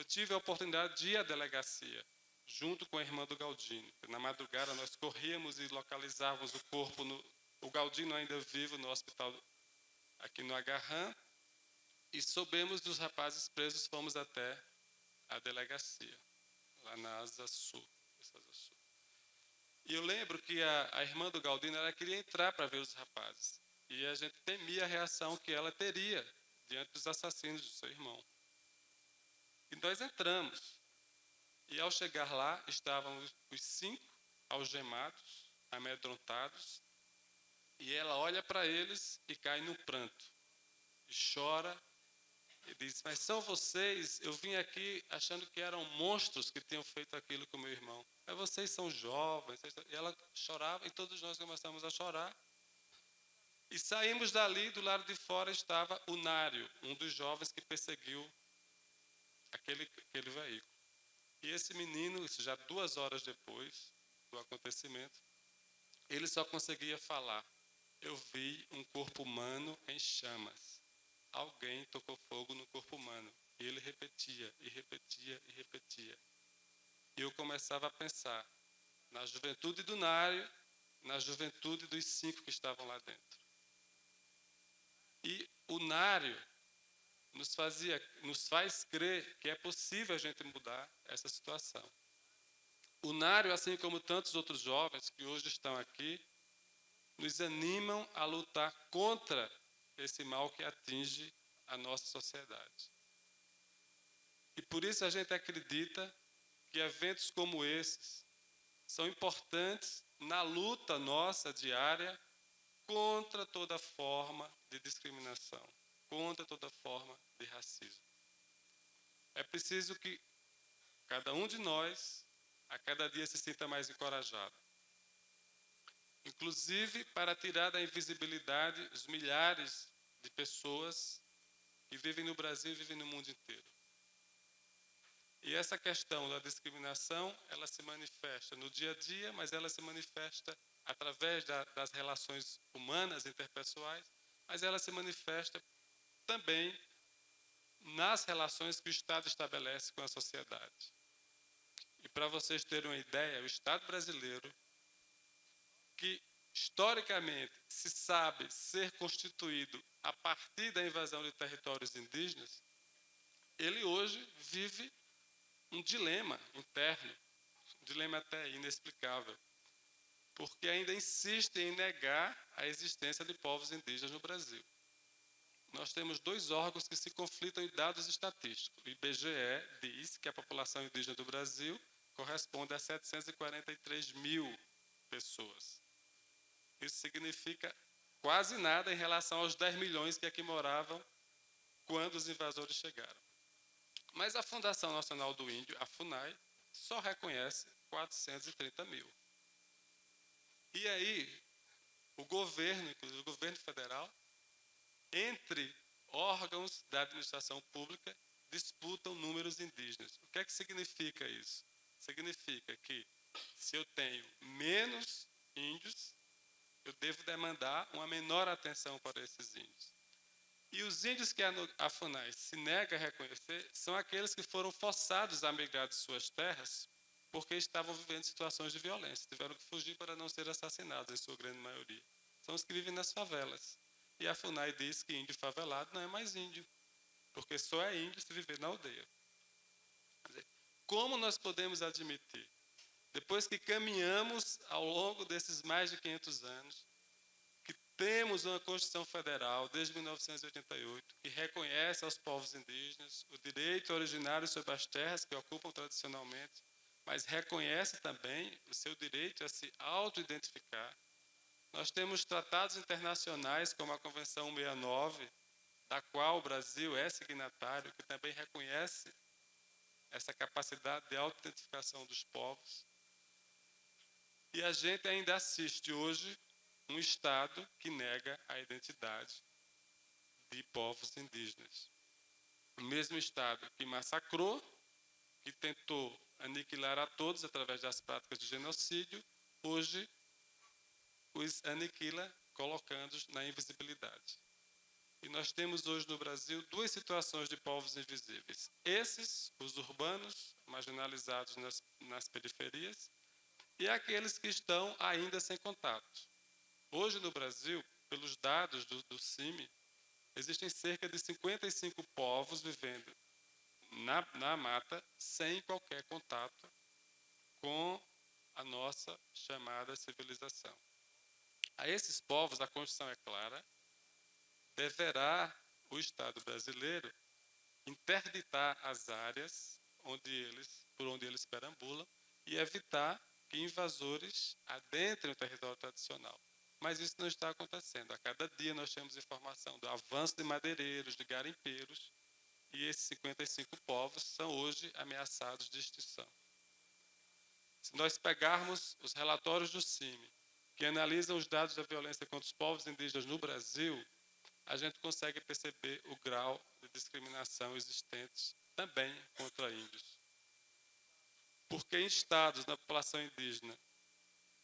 eu tive a oportunidade de ir à delegacia, junto com a irmã do Galdino. Na madrugada, nós corríamos e localizávamos o corpo, o Galdino ainda vivo, no hospital aqui no Agarrã, e soubemos dos rapazes presos, fomos até a delegacia, lá na Asa Sul. E eu lembro que a irmã do Galdino, ela queria entrar para ver os rapazes. E a gente temia a reação que ela teria diante dos assassinos do seu irmão. E nós entramos. E ao chegar lá, estavam os 5 algemados, amedrontados. E ela olha para eles e cai no pranto. E chora. E diz, mas são vocês? Eu vim aqui achando que eram monstros que tinham feito aquilo com meu irmão. Mas vocês são jovens. E ela chorava e todos nós começamos a chorar. E saímos dali, do lado de fora estava o Nário, um dos jovens que perseguiu aquele veículo. E esse menino, isso já 2 horas depois do acontecimento, ele só conseguia falar. Eu vi um corpo humano em chamas. Alguém tocou fogo no corpo humano. E ele repetia, e repetia, e repetia. E eu começava a pensar na juventude do Nário, na juventude dos 5 que estavam lá dentro. E o Nário nos faz crer que é possível a gente mudar essa situação. O Nário, assim como tantos outros jovens que hoje estão aqui, nos animam a lutar contra esse mal que atinge a nossa sociedade. E por isso a gente acredita que eventos como esses são importantes na luta nossa diária contra toda forma de discriminação, contra toda forma de racismo. É preciso que cada um de nós, a cada dia, se sinta mais encorajado. Inclusive para tirar da invisibilidade os milhares de pessoas que vivem no Brasil e vivem no mundo inteiro. E essa questão da discriminação, ela se manifesta no dia a dia, mas ela se manifesta através das relações humanas, interpessoais, mas ela se manifesta também nas relações que o Estado estabelece com a sociedade. E para vocês terem uma ideia, o Estado brasileiro, que historicamente se sabe ser constituído a partir da invasão de territórios indígenas, ele hoje vive um dilema interno, um dilema até inexplicável, porque ainda insiste em negar a existência de povos indígenas no Brasil. Nós temos 2 órgãos que se conflitam em dados estatísticos. O IBGE diz que a população indígena do Brasil corresponde a 743 mil pessoas. Isso significa quase nada em relação aos 10 milhões que aqui moravam quando os invasores chegaram. Mas a Fundação Nacional do Índio, a FUNAI, só reconhece 430 mil. E aí, o governo, inclusive o governo federal, entre órgãos da administração pública, disputam números indígenas. O que é que significa isso? Significa que, se eu tenho menos índios, eu devo demandar uma menor atenção para esses índios. E os índios que a FUNAI se nega a reconhecer são aqueles que foram forçados a migrar de suas terras porque estavam vivendo situações de violência, tiveram que fugir para não ser assassinados, em sua grande maioria. São os que vivem nas favelas. E a FUNAI diz que índio favelado não é mais índio, porque só é índio se viver na aldeia. Quer dizer, como nós podemos admitir, depois que caminhamos ao longo desses mais de 500 anos, que temos uma Constituição Federal desde 1988 que reconhece aos povos indígenas o direito originário sobre as terras que ocupam tradicionalmente, mas reconhece também o seu direito a se auto-identificar. Nós temos tratados internacionais como a Convenção 169, da qual o Brasil é signatário, que também reconhece essa capacidade de auto-identificação dos povos. E a gente ainda assiste hoje um Estado que nega a identidade de povos indígenas. O mesmo Estado que massacrou, que tentou aniquilar a todos através das práticas de genocídio, hoje os aniquila colocando-os na invisibilidade. E nós temos hoje no Brasil duas situações de povos invisíveis. Esses, os urbanos, marginalizados nas periferias, e aqueles que estão ainda sem contato. Hoje no Brasil, pelos dados do CIMI, existem cerca de 55 povos vivendo na mata sem qualquer contato com a nossa chamada civilização. A esses povos, a Constituição é clara, deverá o Estado brasileiro interditar as áreas por onde eles perambulam e evitar que invasores adentrem o território tradicional. Mas isso não está acontecendo. A cada dia nós temos informação do avanço de madeireiros, de garimpeiros, e esses 55 povos são hoje ameaçados de extinção. Se nós pegarmos os relatórios do CIMI, que analisam os dados da violência contra os povos indígenas no Brasil, a gente consegue perceber o grau de discriminação existente também contra índios. Porque em estados da população indígena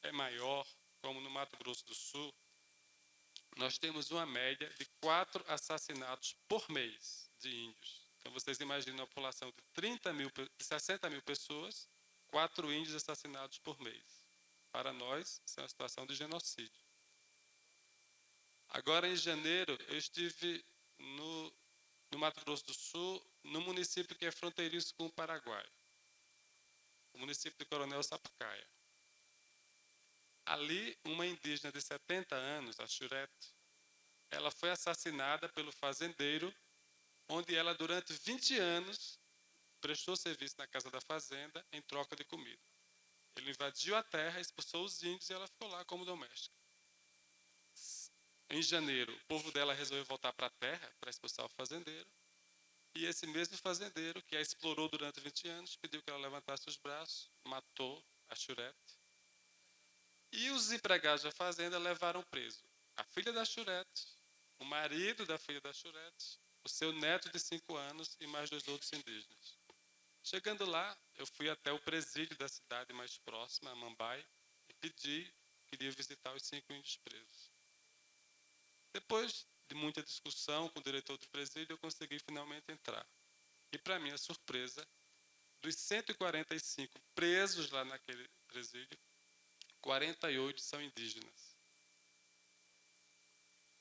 é maior, como no Mato Grosso do Sul, nós temos uma média de 4 assassinatos por mês de índios. Então vocês imaginam uma população de 60 mil pessoas, 4 índios assassinados por mês. Para nós, isso é uma situação de genocídio. Agora, em janeiro, eu estive no Mato Grosso do Sul, no município que é fronteiriço com o Paraguai, o município de Coronel Sapucaia. Ali, uma indígena de 70 anos, a Churete, ela foi assassinada pelo fazendeiro, onde ela, durante 20 anos, prestou serviço na casa da fazenda em troca de comida. Ele invadiu a terra, expulsou os índios e ela ficou lá como doméstica. Em janeiro, o povo dela resolveu voltar para a terra para expulsar o fazendeiro. E esse mesmo fazendeiro, que a explorou durante 20 anos, pediu que ela levantasse os braços, matou a Churete. E os empregados da fazenda levaram preso a filha da Churete, o marido da filha da Churete, o seu neto de 5 anos e mais 2 outros indígenas. Chegando lá, eu fui até o presídio da cidade mais próxima, a Mambai, e queria visitar os 5 índios presos. Depois de muita discussão com o diretor do presídio, eu consegui finalmente entrar. E, para minha surpresa, dos 145 presos lá naquele presídio, 48 são indígenas.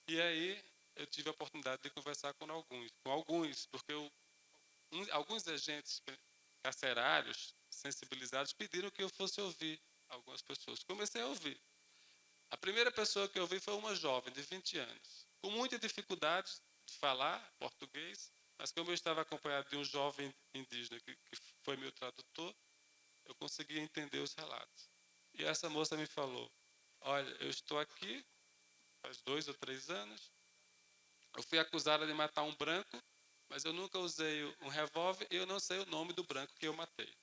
E aí eu tive a oportunidade de conversar com alguns, porque alguns agentes carcerários sensibilizados pediram que eu fosse ouvir algumas pessoas. Comecei a ouvir. A primeira pessoa que eu ouvi foi uma jovem de 20 anos, com muita dificuldade de falar português, mas como eu estava acompanhado de um jovem indígena que foi meu tradutor, eu conseguia entender os relatos. E essa moça me falou: olha, eu estou aqui faz 2 ou 3 anos, eu fui acusada de matar um branco, mas eu nunca usei um revólver e eu não sei o nome do branco que eu matei.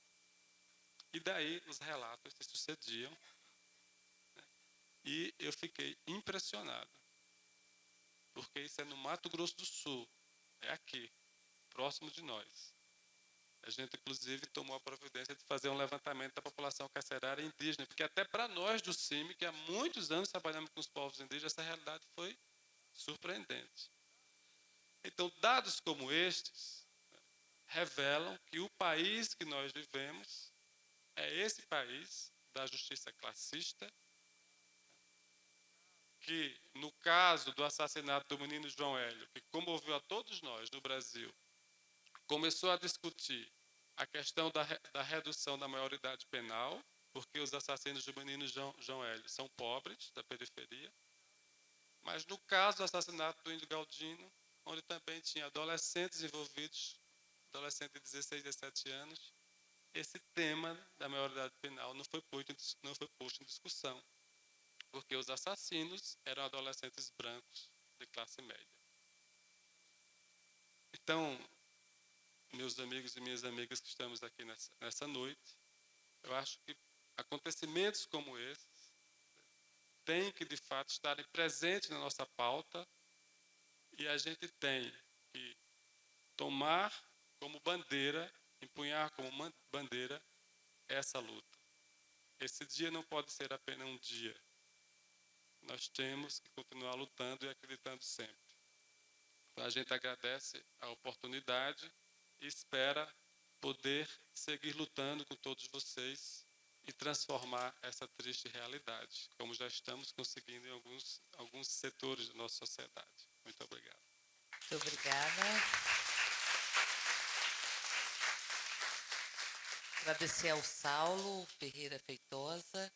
E daí os relatos se sucediam, né? E eu fiquei impressionado, porque isso é no Mato Grosso do Sul, é aqui, próximo de nós. A gente, inclusive, tomou a providência de fazer um levantamento da população carcerária indígena, porque até para nós do CIMI, que há muitos anos trabalhamos com os povos indígenas, essa realidade foi surpreendente. Então, dados como estes revelam que o país que nós vivemos é esse país da justiça classista, que, no caso do assassinato do menino João Hélio, que comoveu a todos nós no Brasil, começou a discutir a questão da redução da maioridade penal, porque os assassinos do menino João Hélio são pobres, da periferia. Mas no caso do assassinato do índio Galdino, onde também tinha adolescentes envolvidos, adolescentes de 16, 17 anos, esse tema da maioridade penal não foi posto em discussão, porque os assassinos eram adolescentes brancos de classe média. Então, meus amigos e minhas amigas que estamos aqui nessa noite, eu acho que acontecimentos como esses têm que, de fato, estarem presentes na nossa pauta e a gente tem que tomar como bandeira, empunhar como bandeira essa luta. Esse dia não pode ser apenas um dia. Nós temos que continuar lutando e acreditando sempre. Então, a gente agradece a oportunidade e espera poder seguir lutando com todos vocês e transformar essa triste realidade, como já estamos conseguindo em alguns setores da nossa sociedade. Muito obrigado. Muito obrigada. Agradecer ao Saulo Ferreira Feitosa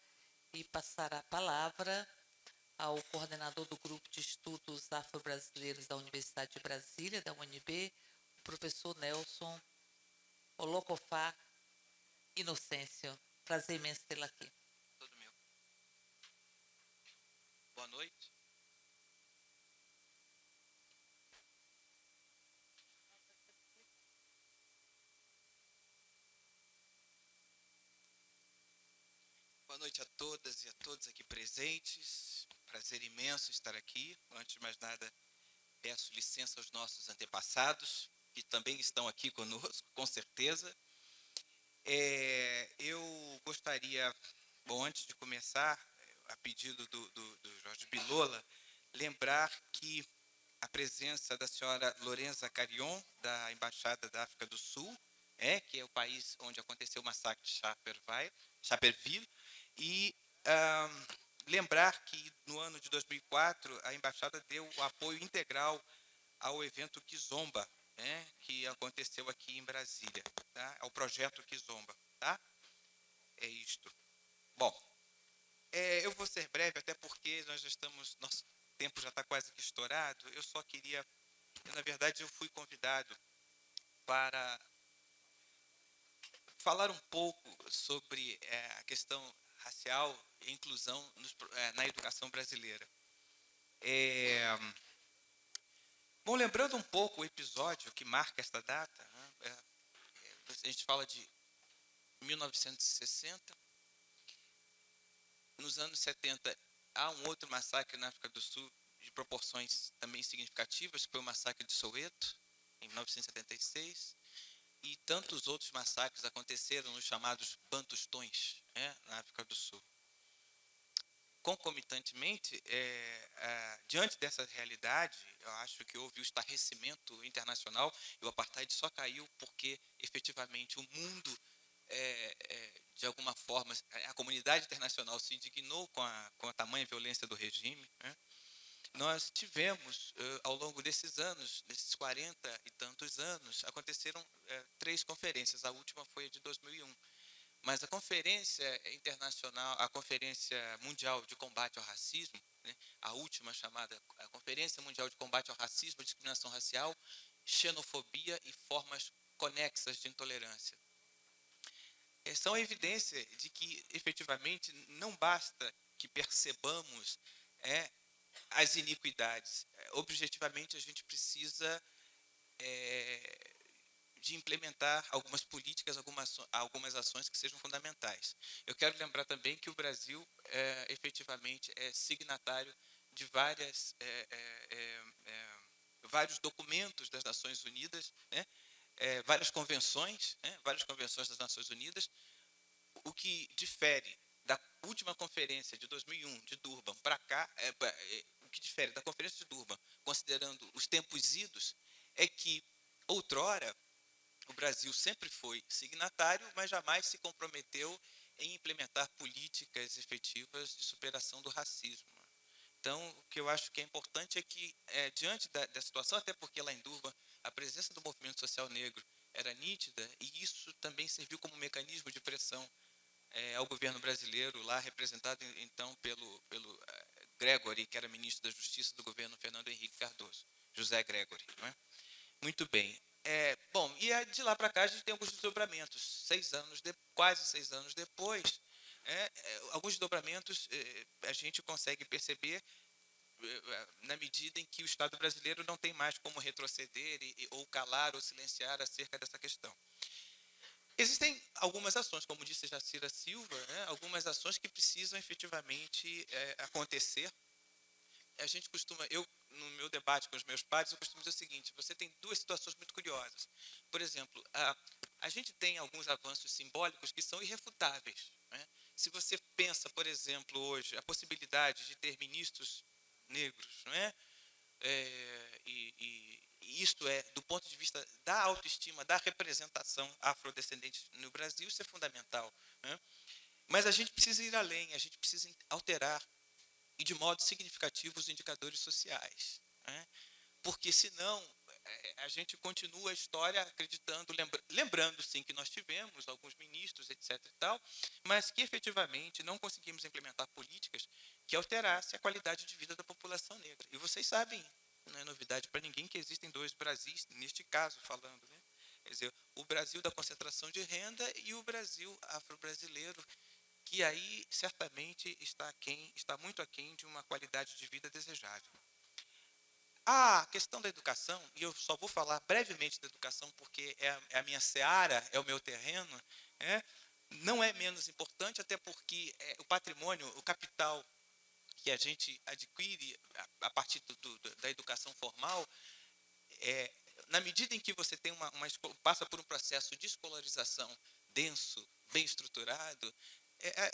e passar a palavra ao coordenador do Grupo de Estudos Afro-Brasileiros da Universidade de Brasília, da UNB, o professor Nelson Olocofá Inocêncio. Prazer imenso tê-la aqui. Todo meu. Boa noite. Boa noite a todas e a todos aqui presentes. Prazer imenso estar aqui. Antes de mais nada, peço licença aos nossos antepassados, que também estão aqui conosco, com certeza. Eu gostaria, bom, antes de começar, a pedido do Jorge Bilola, lembrar que a presença da senhora Lorenza Carion, da Embaixada da África do Sul, que é o país onde aconteceu o massacre de Sharperville, e lembrar que no ano de 2004 a Embaixada deu o apoio integral ao evento Kizomba, que aconteceu aqui em Brasília, tá? Ao projeto Kizomba, tá? É isto. Bom, eu vou ser breve, até porque nós já estamos, nosso tempo já está quase que estourado. Eu só queria, na verdade, eu fui convidado para falar um pouco sobre a questão racial e inclusão na educação brasileira. Bom, lembrando um pouco o episódio que marca esta data, né, a gente fala de 1960. Nos anos 70, há um outro massacre na África do Sul de proporções também significativas, que foi o massacre de Soweto, em 1976. E tantos outros massacres aconteceram nos chamados Bantustões, na África do Sul. Concomitantemente, diante dessa realidade, eu acho que houve o estarrecimento internacional e o apartheid só caiu porque, efetivamente, o mundo, de alguma forma, a comunidade internacional se indignou com a tamanha violência do regime. Nós tivemos, ao longo desses anos, desses 40 e tantos anos, aconteceram 3 conferências. A última foi a de 2001. Mas a Conferência Internacional, a Conferência Mundial de Combate ao Racismo, a última chamada a Conferência Mundial de Combate ao Racismo, Discriminação Racial, Xenofobia e Formas Conexas de Intolerância, são a evidência de que, efetivamente, não basta que percebamos as iniquidades. Objetivamente, a gente precisa de implementar algumas políticas, algumas ações que sejam fundamentais. Eu quero lembrar também que o Brasil, efetivamente, é signatário de vários documentos das Nações Unidas, várias convenções das Nações Unidas. O que difere da última conferência de 2001 de Durban para cá, o que difere da conferência de Durban, considerando os tempos idos, é que outrora o Brasil sempre foi signatário, mas jamais se comprometeu em implementar políticas efetivas de superação do racismo. Então, o que eu acho que é importante é que, diante da situação, até porque lá em Durban a presença do movimento social negro era nítida, e isso também serviu como mecanismo de pressão ao governo brasileiro, lá representado então pelo Gregory, que era ministro da Justiça do governo Fernando Henrique Cardoso, José Gregory. Não é? Muito bem. Bom, e de lá para cá a gente tem alguns desdobramentos. Quase 6 anos depois, alguns desdobramentos a gente consegue perceber na medida em que o Estado brasileiro não tem mais como retroceder ou calar ou silenciar acerca dessa questão. Existem algumas ações, como disse Jacira Silva, algumas ações que precisam efetivamente acontecer. A gente costuma, no meu debate com os meus pares, eu costumo dizer o seguinte: você tem 2 situações muito curiosas. Por exemplo, a gente tem alguns avanços simbólicos que são irrefutáveis. Se você pensa, por exemplo, hoje, a possibilidade de ter ministros negros, isto é, do ponto de vista da autoestima, da representação afrodescendente no Brasil, isso é fundamental, né? Mas a gente precisa ir além, a gente precisa alterar, e de modo significativo, os indicadores sociais, né? Porque, senão, a gente continua a história acreditando, lembrando, sim, que nós tivemos alguns ministros, etc. e tal, mas que, efetivamente, não conseguimos implementar políticas que alterassem a qualidade de vida da população negra. E vocês sabem, não é novidade para ninguém, que existem dois Brasis, neste caso, falando, né? Quer dizer, o Brasil da concentração de renda e o Brasil afro-brasileiro, que aí, certamente, está muito aquém de uma qualidade de vida desejável. A questão da educação, e eu só vou falar brevemente da educação porque é a minha seara, é o meu terreno, né? Não é menos importante, até porque o patrimônio, o capital que a gente adquire a partir da educação formal, na medida em que você tem passa por um processo de escolarização denso, bem estruturado,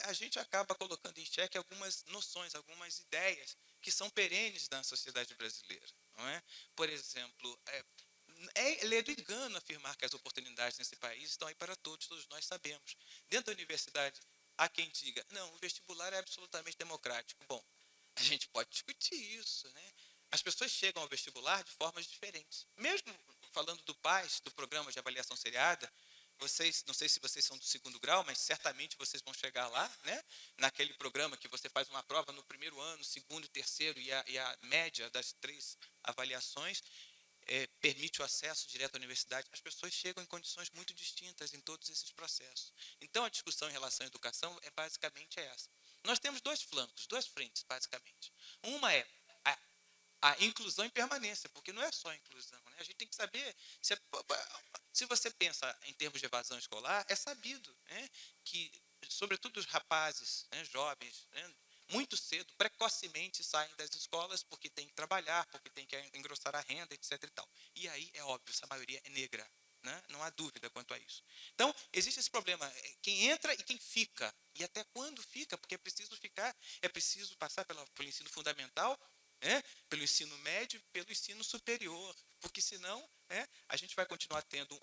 a gente acaba colocando em xeque algumas noções, algumas ideias que são perenes na sociedade brasileira, não é? Por exemplo, é do engano afirmar que as oportunidades nesse país estão aí para todos nós sabemos. Dentro da universidade, há quem diga, não, o vestibular é absolutamente democrático. Bom, a gente pode discutir isso, né? As pessoas chegam ao vestibular de formas diferentes. Mesmo falando do PAS, do Programa de Avaliação Seriada, vocês, não sei se vocês são do segundo grau, mas certamente vocês vão chegar lá, né? Naquele programa que você faz uma prova no primeiro ano, segundo e terceiro, e a média das 3 avaliações permite o acesso direto à universidade. As pessoas chegam em condições muito distintas em todos esses processos. Então, a discussão em relação à educação basicamente essa. Nós temos 2 flancos, 2 frentes, basicamente. Uma é a inclusão e permanência, porque não é só a inclusão, né? A gente tem que saber, se você pensa em termos de evasão escolar, é sabido, né, que, sobretudo os rapazes, né, jovens, né, muito cedo, precocemente saem das escolas porque tem que trabalhar, porque tem que engrossar a renda, etc. E tal. E aí, é óbvio, essa maioria é negra, né? Não há dúvida quanto a isso. Então, existe esse problema, quem entra e quem fica. E até quando fica, porque é preciso ficar, é preciso passar pelo ensino fundamental, pelo ensino médio, pelo ensino superior, porque senão a gente vai continuar tendo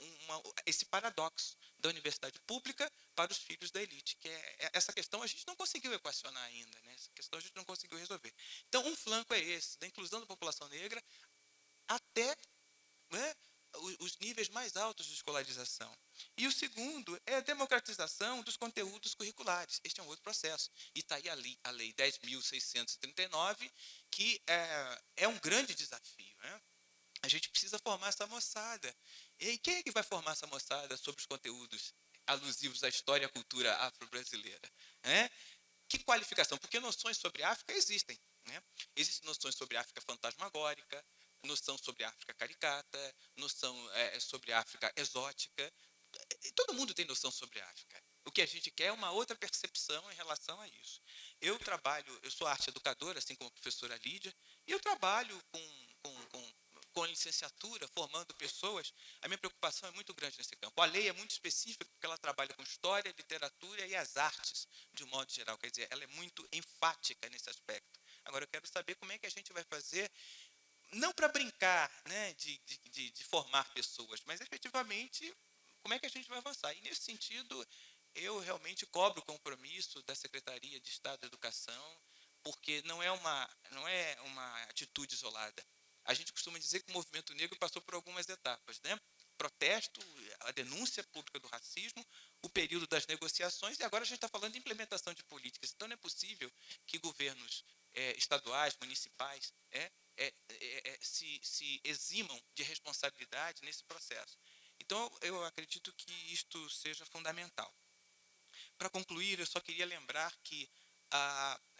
esse paradoxo da universidade pública para os filhos da elite, que essa questão a gente não conseguiu equacionar ainda, né? Essa questão a gente não conseguiu resolver. Então, um flanco é esse, da inclusão da população negra até, né, os níveis mais altos de escolarização. E o segundo é a democratização dos conteúdos curriculares. Este é um outro processo. E está aí a Lei 10.639, que é um grande desafio, né? A gente precisa formar essa moçada. E quem é que vai formar essa moçada sobre os conteúdos alusivos à história e à cultura afro-brasileira? Que qualificação? Porque noções sobre África existem, né? Existem noções sobre África fantasmagórica, noção sobre África caricata, noção sobre África exótica. Todo mundo tem noção sobre África. O que a gente quer é uma outra percepção em relação a isso. Eu sou arte educadora, assim como a professora Lídia, e eu trabalho com licenciatura, formando pessoas. A minha preocupação é muito grande nesse campo. A lei é muito específica porque ela trabalha com história, literatura e as artes, de um modo geral. Quer dizer, ela é muito enfática nesse aspecto. Agora, eu quero saber como é que a gente vai fazer, não para brincar, né, de formar pessoas, mas efetivamente como é que a gente vai avançar. E, nesse sentido, eu realmente cobro o compromisso da Secretaria de Estado da Educação, porque não é uma atitude isolada. A gente costuma dizer que o movimento negro passou por algumas etapas, né? Protesto, a denúncia pública do racismo, o período das negociações, e agora a gente está falando de implementação de políticas. Então, não é possível que governos estaduais, municipais, se eximam de responsabilidade nesse processo. Então, eu acredito que isto seja fundamental. Para concluir, eu só queria lembrar que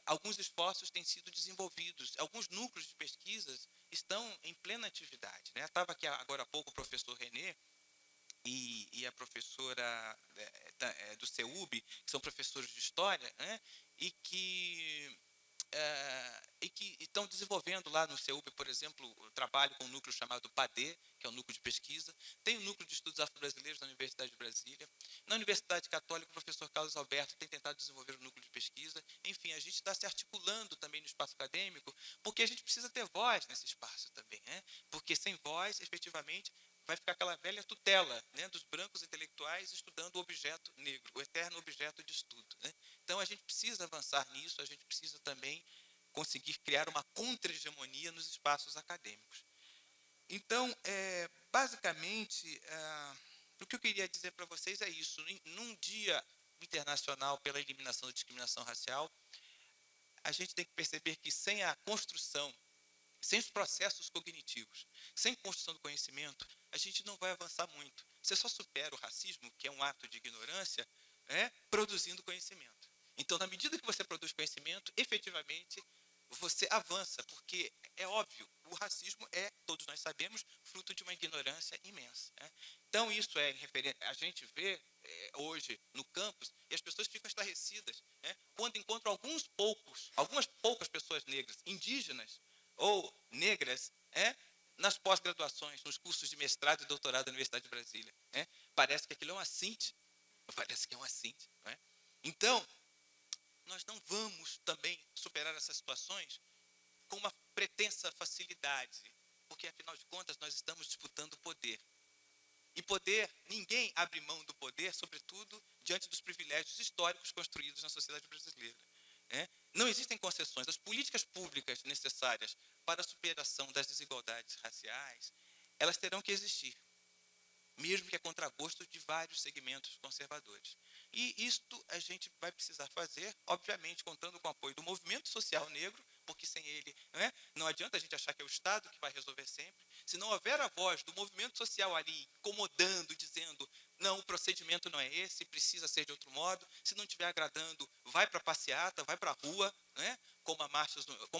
alguns esforços têm sido desenvolvidos, alguns núcleos de pesquisas estão em plena atividade, né? Estava aqui agora há pouco o professor René e a professora do CEUB, que são professores de história, né? E que e que estão desenvolvendo lá no CEUB, por exemplo, o trabalho com um núcleo chamado PADE, que é um núcleo de pesquisa. Tem o Núcleo de Estudos Afro-Brasileiros da Universidade de Brasília. Na Universidade Católica, o professor Carlos Alberto tem tentado desenvolver um núcleo de pesquisa. Enfim, a gente está se articulando também no espaço acadêmico, porque a gente precisa ter voz nesse espaço também, né? Porque sem voz, efetivamente, vai ficar aquela velha tutela, né, dos brancos intelectuais estudando o objeto negro, o eterno objeto de estudo, né? Então, a gente precisa avançar nisso, a gente precisa também conseguir criar uma contra-hegemonia nos espaços acadêmicos. Então, basicamente, o que eu queria dizer para vocês é isso. Num dia internacional pela eliminação da discriminação racial, a gente tem que perceber que sem a construção, sem os processos cognitivos, sem construção do conhecimento, a gente não vai avançar muito. Você só supera o racismo, que é um ato de ignorância, produzindo conhecimento. Então, na medida que você produz conhecimento, efetivamente, você avança, porque é óbvio, o racismo é, todos nós sabemos, fruto de uma ignorância imensa, né? Então, isso é referente. A gente vê hoje no campus e as pessoas ficam estarrecidas, né, quando encontram algumas poucas pessoas negras, indígenas ou negras, nas pós-graduações, nos cursos de mestrado e doutorado da Universidade de Brasília. Parece que aquilo é um assinte, parece que é um assinte. Não é? Então, nós não vamos também superar essas situações com uma pretensa facilidade, porque, afinal de contas, nós estamos disputando poder. E poder, ninguém abre mão do poder, sobretudo diante dos privilégios históricos construídos na sociedade brasileira. Não existem concessões. As políticas públicas necessárias para a superação das desigualdades raciais, elas terão que existir, mesmo que a contragosto de vários segmentos conservadores. E isto a gente vai precisar fazer, obviamente, contando com o apoio do movimento social negro, porque sem ele não adianta a gente achar que é o Estado que vai resolver sempre. Se não houver a voz do movimento social ali, incomodando, dizendo, não, o procedimento não é esse, precisa ser de outro modo, se não estiver agradando, vai para a passeata, vai para a rua, como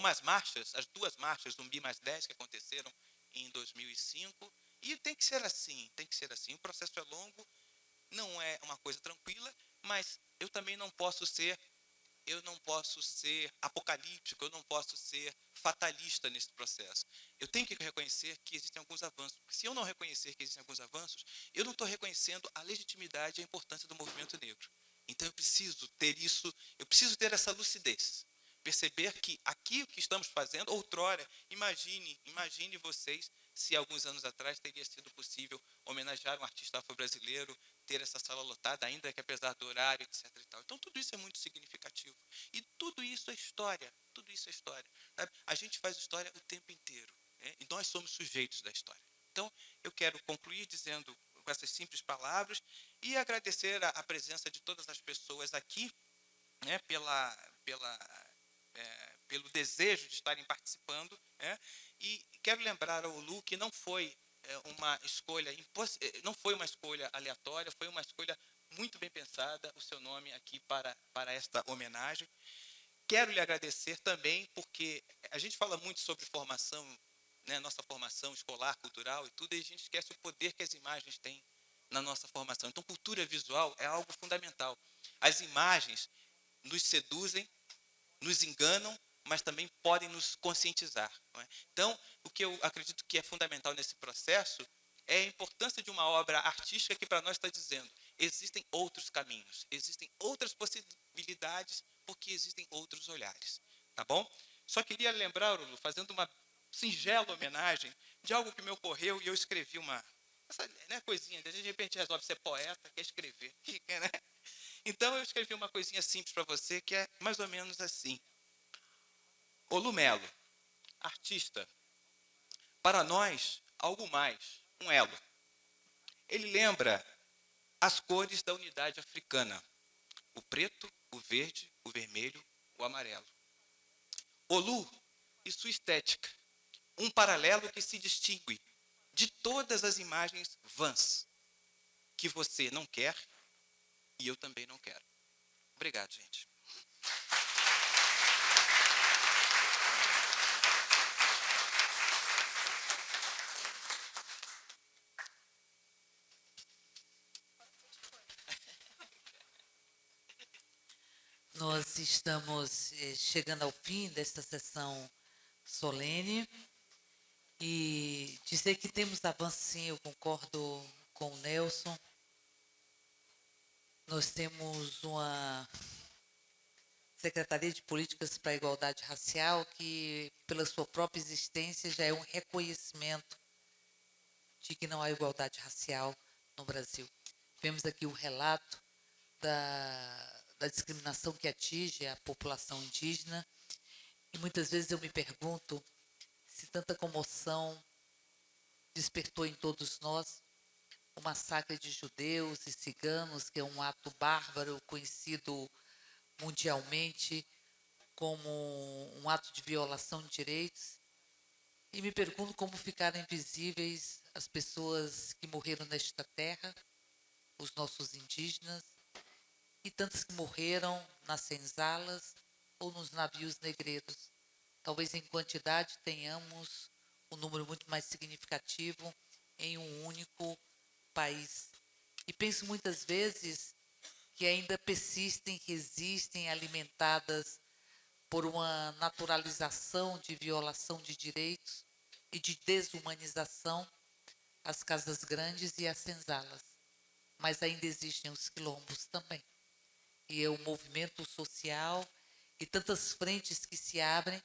as marchas, as 2 marchas do MB+10 que aconteceram em 2005, e tem que ser assim, tem que ser assim. O processo é longo, não é uma coisa tranquila, mas eu também não posso ser apocalíptico, eu não posso ser fatalista nesse processo. Eu tenho que reconhecer que existem alguns avanços. Se eu não reconhecer que existem alguns avanços, eu não estou reconhecendo a legitimidade e a importância do movimento negro. Então eu preciso ter isso, eu preciso ter essa lucidez. Perceber que aqui o que estamos fazendo, outrora, imagine vocês se alguns anos atrás teria sido possível homenagear um artista afro-brasileiro, ter essa sala lotada, ainda que apesar do horário, etc. E tal. Então, tudo isso é muito significativo. E tudo isso é história. Tudo isso é história. Sabe? A gente faz história o tempo inteiro. E nós somos sujeitos da história. Então, eu quero concluir dizendo com essas simples palavras e agradecer a presença de todas as pessoas aqui, pelo desejo de estarem participando. E quero lembrar ao Lu que não foi uma escolha aleatória, foi uma escolha muito bem pensada, o seu nome aqui para esta homenagem. Quero lhe agradecer também, porque a gente fala muito sobre formação, nossa formação escolar, cultural e tudo, e a gente esquece o poder que as imagens têm na nossa formação. Então, cultura visual é algo fundamental. As imagens nos seduzem, nos enganam, mas também podem nos conscientizar. Não é? Então, o que eu acredito que é fundamental nesse processo é a importância de uma obra artística que para nós está dizendo, existem outros caminhos, existem outras possibilidades, porque existem outros olhares. Tá bom? Só queria lembrar, Lu, fazendo uma singela homenagem de algo que me ocorreu e eu escrevi essa coisinha, de repente resolve ser poeta, quer escrever. Então, eu escrevi uma coisinha simples para você, que é mais ou menos assim. Olu Melo, artista, para nós, algo mais, um elo. Ele lembra as cores da unidade africana, o preto, o verde, o vermelho, o amarelo. Olu e sua estética, um paralelo que se distingue de todas as imagens vãs que você não quer e eu também não quero. Obrigado, gente. Nós estamos chegando ao fim desta sessão solene e dizer que temos avanço, sim, eu concordo com o Nelson. Nós temos uma Secretaria de Políticas para a Igualdade Racial que, pela sua própria existência, já é um reconhecimento de que não há igualdade racial no Brasil. Vemos aqui o relato da discriminação que atinge a população indígena e muitas vezes eu me pergunto se tanta comoção despertou em todos nós o massacre de judeus e ciganos, que é um ato bárbaro conhecido mundialmente como um ato de violação de direitos, e me pergunto como ficaram invisíveis as pessoas que morreram nesta terra, os nossos indígenas, e tantas que morreram nas senzalas ou nos navios negreiros. Talvez em quantidade tenhamos um número muito mais significativo em um único país. E penso muitas vezes que ainda persistem, resistem, alimentadas por uma naturalização de violação de direitos e de desumanização as casas grandes e as senzalas. Mas ainda existem os quilombos também. E é o movimento social e tantas frentes que se abrem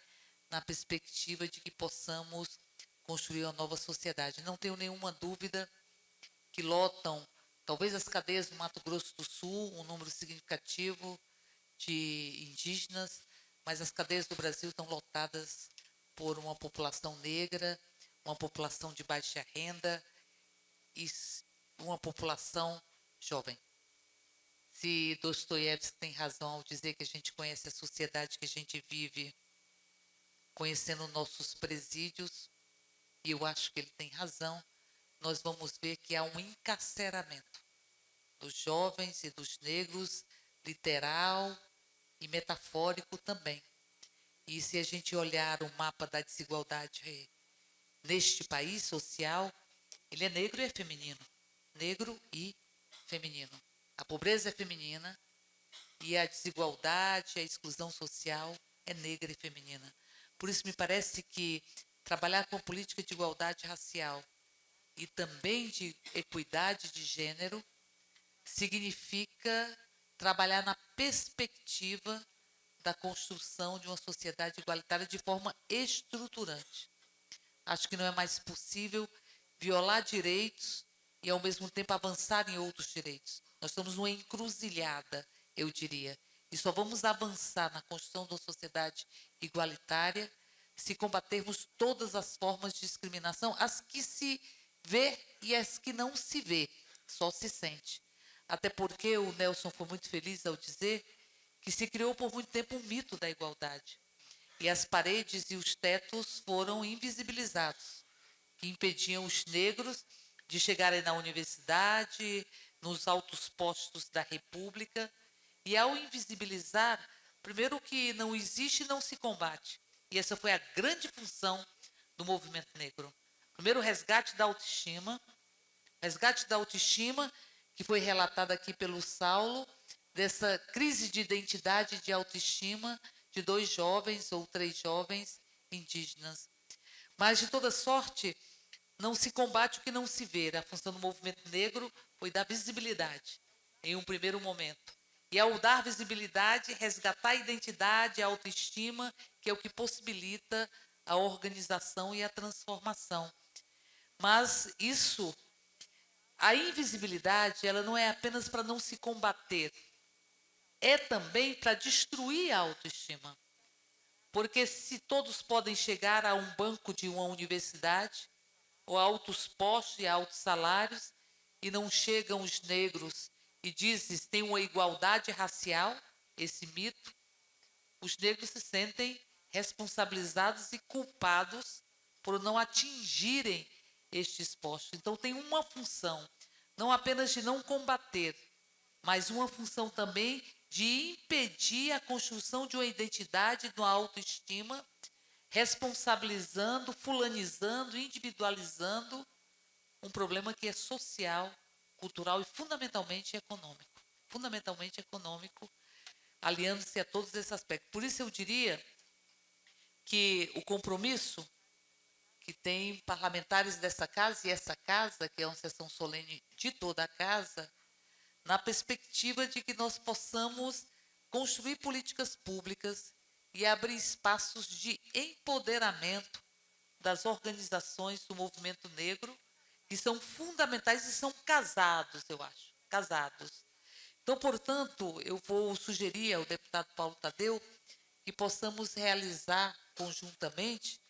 na perspectiva de que possamos construir uma nova sociedade. Não tenho nenhuma dúvida que lotam, talvez as cadeias do Mato Grosso do Sul, um número significativo de indígenas, mas as cadeias do Brasil estão lotadas por uma população negra, uma população de baixa renda e uma população jovem. Se Dostoiévski tem razão ao dizer que a gente conhece a sociedade que a gente vive, conhecendo nossos presídios, e eu acho que ele tem razão, nós vamos ver que há um encarceramento dos jovens e dos negros, literal e metafórico também. E se a gente olhar o mapa da desigualdade neste país social, ele é negro e é feminino. Negro e feminino. A pobreza é feminina e a desigualdade, a exclusão social é negra e feminina. Por isso me parece que trabalhar com política de igualdade racial e também de equidade de gênero significa trabalhar na perspectiva da construção de uma sociedade igualitária de forma estruturante. Acho que não é mais possível violar direitos e, ao mesmo tempo, avançar em outros direitos. Nós estamos numa encruzilhada, eu diria. E só vamos avançar na construção de uma sociedade igualitária se combatermos todas as formas de discriminação, as que se vê e as que não se vê, só se sente. Até porque o Nelson foi muito feliz ao dizer que se criou por muito tempo um mito da igualdade. E as paredes e os tetos foram invisibilizados, que impediam os negros de chegarem na universidade, nos altos postos da República. E ao invisibilizar, primeiro que não existe e não se combate. E essa foi a grande função do movimento negro. Primeiro, o resgate da autoestima que foi relatada aqui pelo Saulo, dessa crise de identidade de autoestima de 2 jovens ou 3 jovens indígenas. Mas, de toda sorte, não se combate o que não se vê. A função do movimento negro foi dar visibilidade, em um primeiro momento. E, ao dar visibilidade, resgatar a identidade, a autoestima, que é o que possibilita a organização e a transformação. Mas isso, a invisibilidade, ela não é apenas para não se combater, é também para destruir a autoestima. Porque se todos podem chegar a um banco de uma universidade, ou a altos postos e a altos salários, e não chegam os negros e dizem que tem uma igualdade racial, esse mito, os negros se sentem responsabilizados e culpados por não atingirem estes postos. Então tem uma função, não apenas de não combater, mas uma função também de impedir a construção de uma identidade, de uma autoestima, responsabilizando, fulanizando, individualizando um problema que é social, cultural e fundamentalmente econômico. Fundamentalmente econômico. aliando-se a todos esses aspectos. Por isso eu diria que o compromisso que tem parlamentares dessa casa, e essa casa, que é uma sessão solene de toda a casa, na perspectiva de que nós possamos construir políticas públicas e abrir espaços de empoderamento das organizações do movimento negro, que são fundamentais e são casados, eu acho, casados. Então, portanto, eu vou sugerir ao deputado Paulo Tadeu que possamos realizar conjuntamente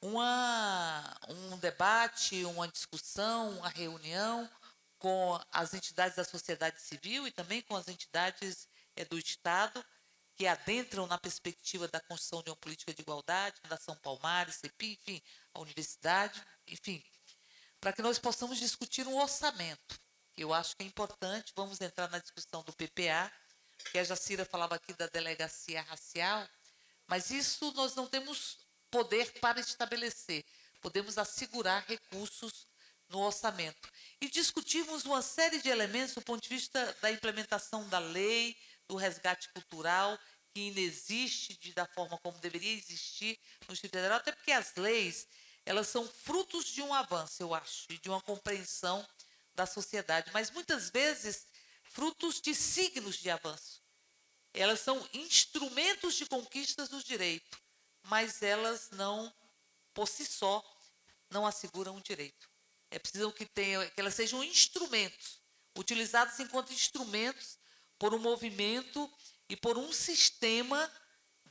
um debate, uma discussão, uma reunião com as entidades da sociedade civil e também com as entidades do Estado, que adentram na perspectiva da construção de uma política de igualdade, Fundação Palmares, CEPI, enfim, a universidade, enfim, para que nós possamos discutir um orçamento, que eu acho que é importante. Vamos entrar na discussão do PPA, que a Jacira falava aqui da delegacia racial, mas isso nós não temos poder para estabelecer, podemos assegurar recursos no orçamento. E discutirmos uma série de elementos do ponto de vista da implementação da lei, do resgate cultural, que inexiste da forma como deveria existir no Distrito Federal, até porque as leis, elas são frutos de um avanço, eu acho, e de uma compreensão da sociedade, mas muitas vezes frutos de signos de avanço. Elas são instrumentos de conquistas do direito, mas elas não, por si só, não asseguram o direito. É preciso que elas sejam instrumentos, utilizados enquanto instrumentos por um movimento e por um sistema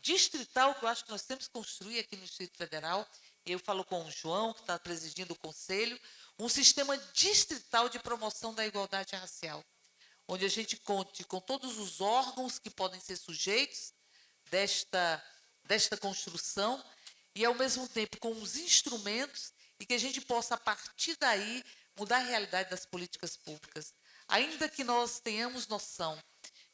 distrital, que eu acho que nós temos que construir aqui no Distrito Federal. Eu falo com o João, que está presidindo o Conselho, um sistema distrital de promoção da igualdade racial, onde a gente conte com todos os órgãos que podem ser sujeitos desta construção e, ao mesmo tempo, com os instrumentos, e que a gente possa, a partir daí, mudar a realidade das políticas públicas. Ainda que nós tenhamos noção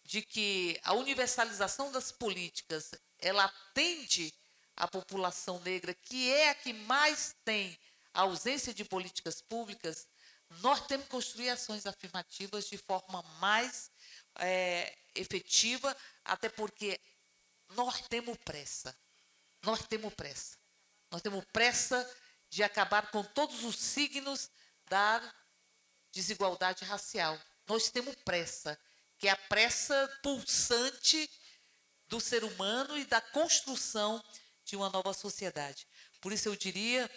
de que a universalização das políticas, ela atende à população negra, que é a que mais tem a ausência de políticas públicas, nós temos que construir ações afirmativas de forma mais efetiva, até porque nós temos pressa. Nós temos pressa. Nós temos pressa de acabar com todos os signos da desigualdade racial. Nós temos pressa, que é a pressa pulsante do ser humano e da construção de uma nova sociedade. Por isso eu diria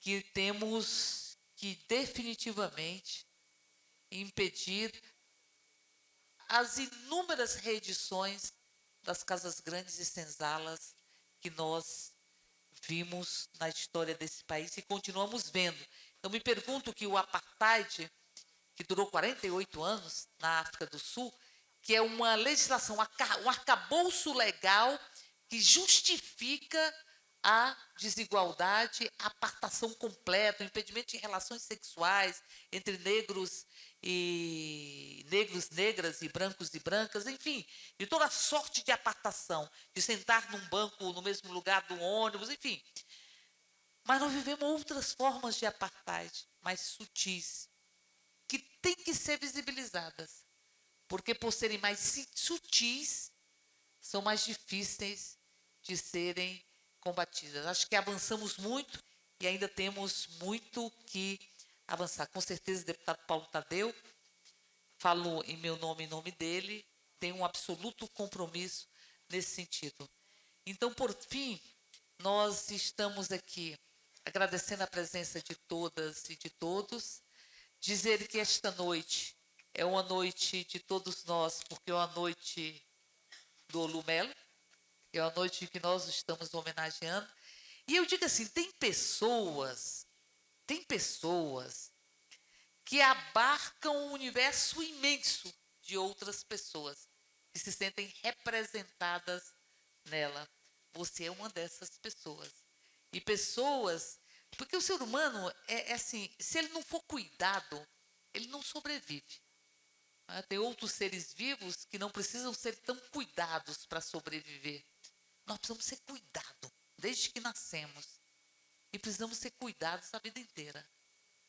que temos que definitivamente impedir as inúmeras reedições das casas grandes e senzalas que nós vimos na história desse país e continuamos vendo. Eu me pergunto que o apartheid, que durou 48 anos na África do Sul, que é uma legislação, um arcabouço legal que justifica a desigualdade, a apartação completa, o impedimento de relações sexuais entre negros, negras e brancas, enfim, de toda sorte de apartação, de sentar num banco no mesmo lugar do ônibus, enfim. Mas nós vivemos outras formas de apartheid, mais sutis, que têm que ser visibilizadas, porque por serem mais sutis, são mais difíceis de serem combatidas. Acho que avançamos muito e ainda temos muito que avançar. Com certeza, o deputado Paulo Tadeu, falo em meu nome e em nome dele, tem um absoluto compromisso nesse sentido. Então, por fim, nós estamos aqui agradecendo a presença de todas e de todos, dizer que esta noite é uma noite de todos nós, porque é uma noite do Olumelo, é uma noite que nós estamos homenageando. E eu digo assim, tem pessoas que abarcam um universo imenso de outras pessoas, que se sentem representadas nela. Você é uma dessas pessoas. E pessoas, porque o ser humano é assim, se ele não for cuidado, ele não sobrevive. Tem outros seres vivos que não precisam ser tão cuidados para sobreviver. Nós precisamos ser cuidados desde que nascemos. E precisamos ser cuidados a vida inteira.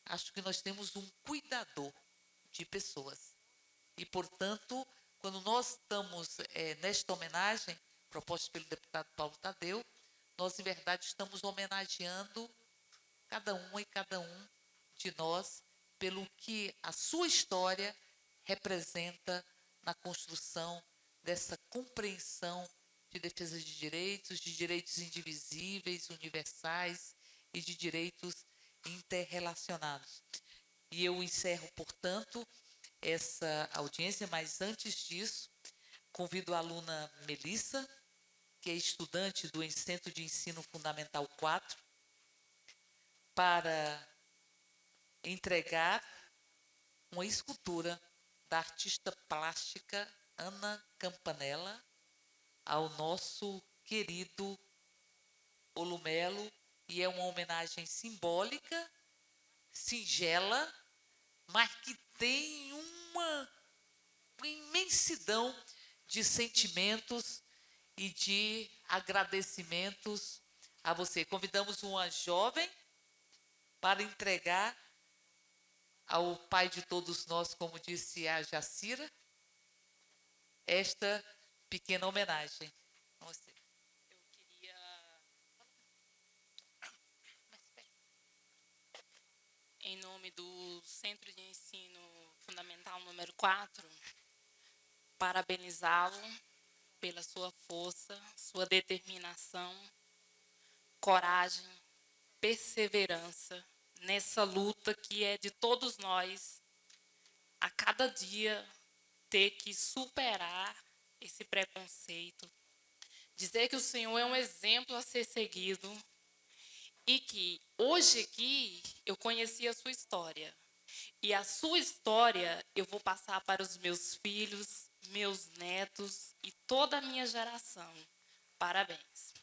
Acho que nós temos um cuidador de pessoas. E, portanto, quando nós estamos nesta homenagem, proposta pelo deputado Paulo Tadeu, nós, em verdade, estamos homenageando cada uma e cada um de nós pelo que a sua história representa na construção dessa compreensão de defesa de direitos indivisíveis, universais e de direitos interrelacionados. E eu encerro, portanto, essa audiência, mas antes disso, convido a aluna Melissa, que é estudante do Centro de Ensino Fundamental 4, para entregar uma escultura da artista plástica Ana Campanella ao nosso querido Olumelo, e é uma homenagem simbólica, singela, mas que tem uma imensidão de sentimentos e de agradecimentos a você. Convidamos uma jovem para entregar ao pai de todos nós, como disse a Jacira, esta pequena homenagem. Você. Eu queria, em nome do Centro de Ensino Fundamental número 4, parabenizá-lo pela sua força, sua determinação, coragem, perseverança nessa luta que é de todos nós, a cada dia ter que superar esse preconceito, dizer que o Senhor é um exemplo a ser seguido e que hoje aqui eu conheci a sua história. E a sua história eu vou passar para os meus filhos, meus netos e toda a minha geração. Parabéns.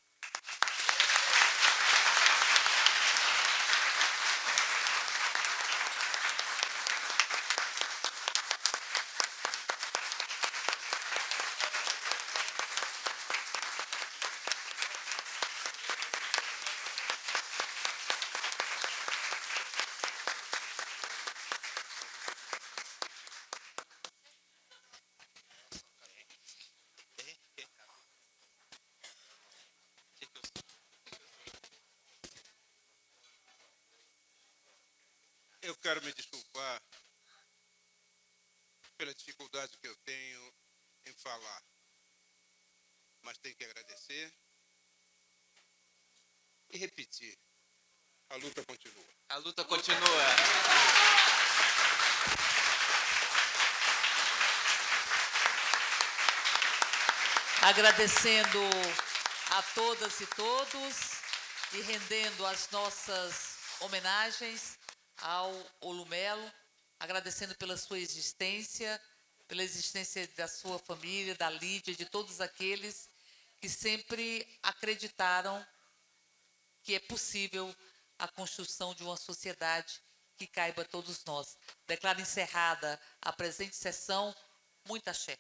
Eu quero me desculpar pela dificuldade que eu tenho em falar, mas tenho que agradecer e repetir. A luta continua. A luta continua. Agradecendo a todas e todos e rendendo as nossas homenagens ao Olumelo, agradecendo pela sua existência, pela existência da sua família, da Lídia, de todos aqueles que sempre acreditaram que é possível a construção de uma sociedade que caiba a todos nós. Declaro encerrada a presente sessão. Muita axé.